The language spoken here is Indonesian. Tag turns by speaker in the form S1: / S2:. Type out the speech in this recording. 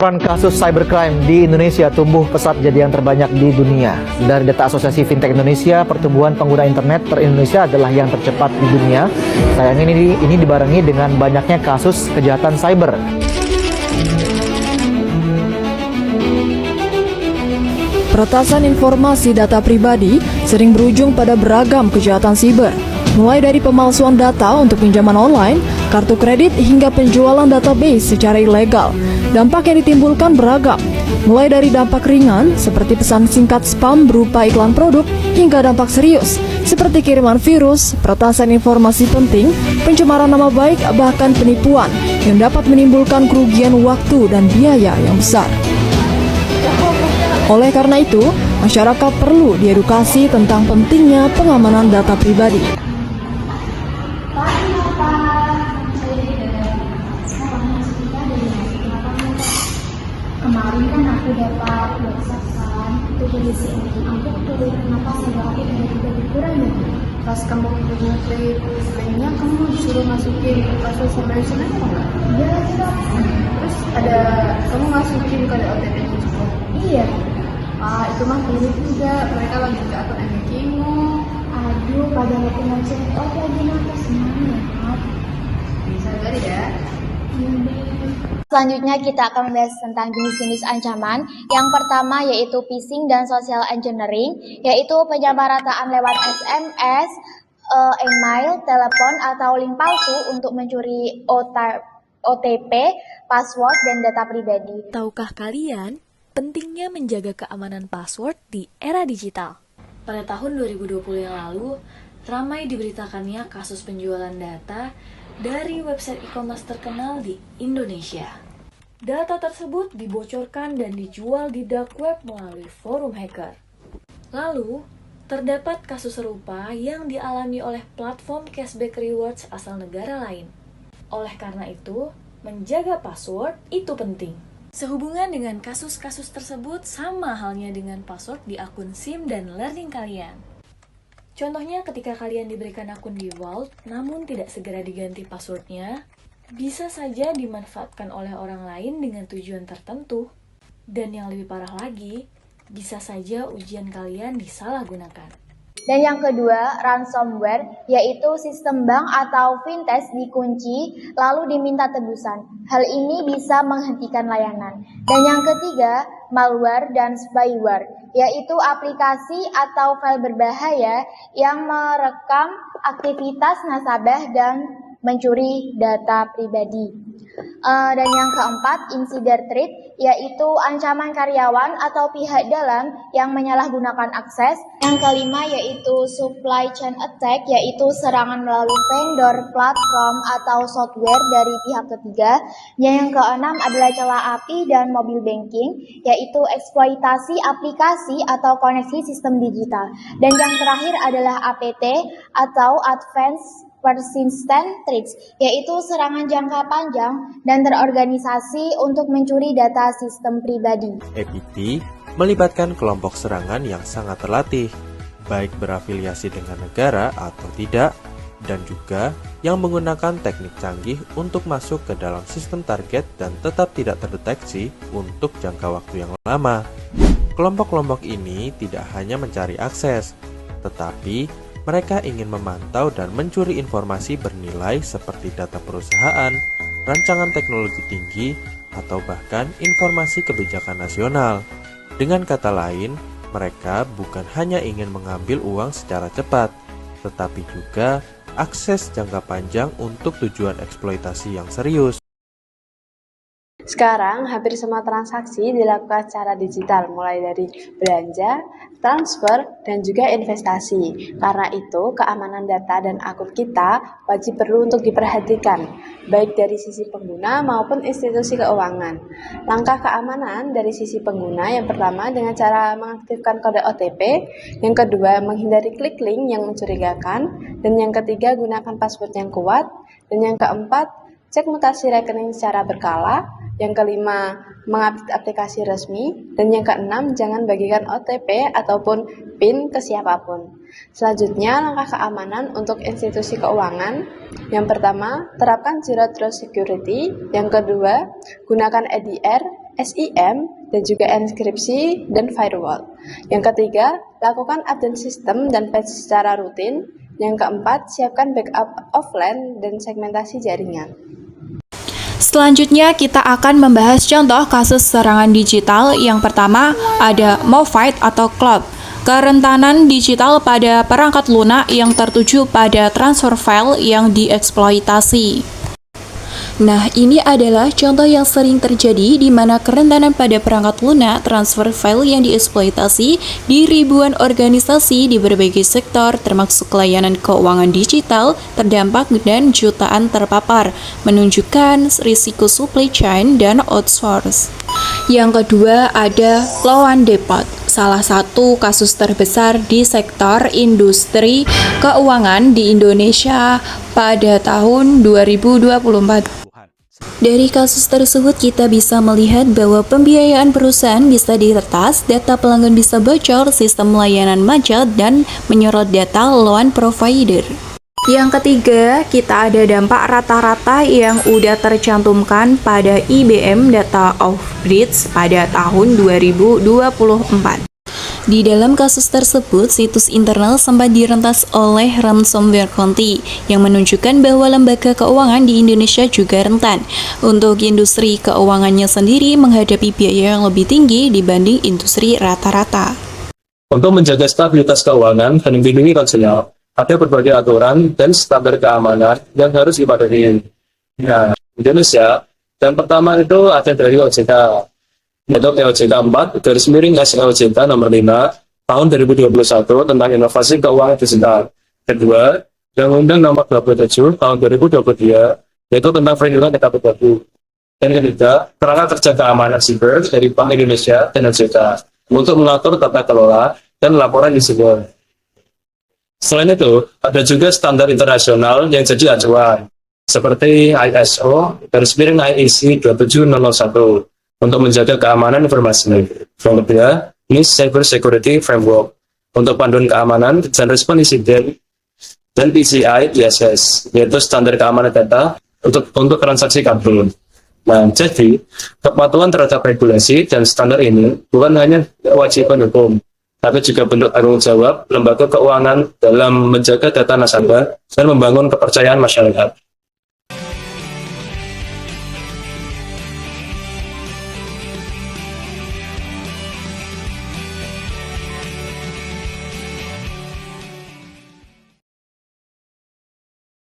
S1: Laporan kasus cybercrime di Indonesia tumbuh pesat jadi yang terbanyak di dunia. Dari data Asosiasi Fintech Indonesia, pertumbuhan pengguna internet ter-Indonesia adalah yang tercepat di dunia. Sayangnya ini dibarengi dengan banyaknya kasus kejahatan cyber.
S2: Peretasan informasi data pribadi sering berujung pada beragam kejahatan siber, mulai dari pemalsuan data untuk pinjaman online, kartu kredit, hingga penjualan database secara ilegal. Dampak yang ditimbulkan beragam, mulai dari dampak ringan seperti pesan singkat spam berupa iklan produk, hingga dampak serius seperti kiriman virus, peretasan informasi penting, pencemaran nama baik, bahkan penipuan yang dapat menimbulkan kerugian waktu dan biaya yang besar. Oleh karena itu, masyarakat perlu diedukasi tentang pentingnya pengamanan data pribadi.
S3: Kemarin kan aku dapat WhatsApp kan, itu berisi aku tuh kenapa saldo aku tiba-tiba berkurang ya?
S4: Pas kamu ngeklik linknya, kamu disuruh masukin password sampai sana enggak?
S3: Iya, tidak.
S4: Terus ada kamu masukin kode OTP-nya juga?
S3: Iya.
S4: Itu mah keliru juga, mereka lagi ke akun MBK-mu.
S3: Aduh, pada aku mau check out lagi nanti semangat.
S4: Bisa dari ya.
S5: Selanjutnya kita akan membahas tentang jenis-jenis ancaman. Yang pertama yaitu phishing dan social engineering, yaitu penyamarataan lewat SMS, email, telepon, atau link palsu untuk mencuri OTP, password, dan data pribadi.
S6: Tahukah kalian pentingnya menjaga keamanan password di era digital? Pada tahun 2020 yang lalu, ramai diberitakannya kasus penjualan data dari website e-commerce terkenal di Indonesia. Data tersebut dibocorkan dan dijual di dark web melalui forum hacker. Lalu, terdapat kasus serupa yang dialami oleh platform cashback rewards asal negara lain. Oleh karena itu, menjaga password itu penting. Sehubungan dengan kasus-kasus tersebut, sama halnya dengan password di akun SIM dan learning kalian. Contohnya ketika kalian diberikan akun di Vault, namun tidak segera diganti passwordnya, bisa saja dimanfaatkan oleh orang lain dengan tujuan tertentu. Dan yang lebih parah lagi, bisa saja ujian kalian disalahgunakan.
S5: Dan yang kedua, ransomware, yaitu sistem bank atau fintech dikunci lalu diminta tebusan. Hal ini bisa menghentikan layanan. Dan yang ketiga, malware dan spyware, yaitu aplikasi atau file berbahaya yang merekam aktivitas nasabah dan mencuri data pribadi. Dan yang keempat, insider threat, yaitu ancaman karyawan atau pihak dalam yang menyalahgunakan akses. Yang kelima yaitu supply chain attack, yaitu serangan melalui vendor, platform, atau software dari pihak ketiga. Yang keenam adalah celah API dan mobile banking, yaitu eksploitasi aplikasi atau koneksi sistem digital. Dan yang terakhir adalah APT atau Advanced Persistent Threats, yaitu serangan jangka panjang dan terorganisasi untuk mencuri data sistem pribadi.
S7: APT melibatkan kelompok serangan yang sangat terlatih, baik berafiliasi dengan negara atau tidak, dan juga yang menggunakan teknik canggih untuk masuk ke dalam sistem target dan tetap tidak terdeteksi untuk jangka waktu yang lama. Kelompok-kelompok ini tidak hanya mencari akses, tetapi mereka ingin memantau dan mencuri informasi bernilai seperti data perusahaan, rancangan teknologi tinggi, atau bahkan informasi kebijakan nasional. Dengan kata lain, mereka bukan hanya ingin mengambil uang secara cepat, tetapi juga akses jangka panjang untuk tujuan eksploitasi yang serius.
S4: Sekarang, hampir semua transaksi dilakukan secara digital, mulai dari belanja, transfer, dan juga investasi. Karena itu, keamanan data dan akun kita wajib perlu untuk diperhatikan, baik dari sisi pengguna maupun institusi keuangan. Langkah keamanan dari sisi pengguna yang pertama dengan cara mengaktifkan kode OTP, yang kedua menghindari klik link yang mencurigakan, dan yang ketiga gunakan password yang kuat, dan yang keempat cek mutasi rekening secara berkala. Yang kelima, mengupdate aplikasi resmi. Dan yang keenam, jangan bagikan OTP ataupun PIN ke siapapun. Selanjutnya, langkah keamanan untuk institusi keuangan. Yang pertama, terapkan Zero Trust Security. Yang kedua, gunakan EDR. SIM, dan juga enkripsi dan firewall. Yang ketiga, lakukan update sistem dan patch secara rutin. Yang keempat, siapkan backup offline dan segmentasi jaringan.
S8: Selanjutnya kita akan membahas contoh kasus serangan digital. Yang pertama ada Moffight atau Cloud. Kerentanan digital pada perangkat lunak yang tertuju pada transfer file yang dieksploitasi. Nah, ini adalah contoh yang sering terjadi di mana kerentanan pada perangkat lunak transfer file yang dieksploitasi di ribuan organisasi di berbagai sektor termasuk layanan keuangan digital terdampak dan jutaan terpapar, menunjukkan risiko supply chain dan outsource. Yang kedua ada Loan Depot, salah satu kasus terbesar di sektor industri keuangan di Indonesia pada tahun 2024. Dari kasus tersebut kita bisa melihat bahwa pembiayaan perusahaan bisa diretas, data pelanggan bisa bocor, sistem layanan macet, dan menyorot data loan provider. Yang ketiga, kita ada dampak rata-rata yang udah tercantumkan pada IBM Data of Breach pada tahun 2024. Di dalam kasus tersebut, situs internal sempat direntas oleh ransomware Conti yang menunjukkan bahwa lembaga keuangan di Indonesia juga rentan. Untuk industri keuangannya sendiri menghadapi biaya yang lebih tinggi dibanding industri rata-rata.
S9: Untuk menjaga stabilitas keuangan dan melindungi konsumen, ada berbagai aturan dan standar keamanan yang harus dipatuhi. Nah, Indonesia, dan pertama itu ada dari OJK, yaitu POJK 4, /SOJK nomor 5, tahun 2021 tentang inovasi keuangan digital. Kedua, Undang-Undang nomor 27 tahun 2023, yaitu tentang perlindungan data pribadi. Dan ketiga, Kerangka Kerja Keamanan Siber dari Bank Indonesia dan OJK untuk mengatur tata kelola dan laporan siber. Selain itu, ada juga standar internasional yang jadi acuan, seperti ISO /IEC 27001 untuk menjaga keamanan informasi. Yang ketiga, NIST Cyber Security Framework untuk panduan keamanan dan respon insiden, dan PCI DSS, yaitu standar keamanan data untuk transaksi kartu. Nah, jadi kepatuhan terhadap regulasi dan standar ini bukan hanya kewajiban hukum, tapi juga bentuk tanggung jawab lembaga keuangan dalam menjaga data nasabah dan membangun kepercayaan masyarakat.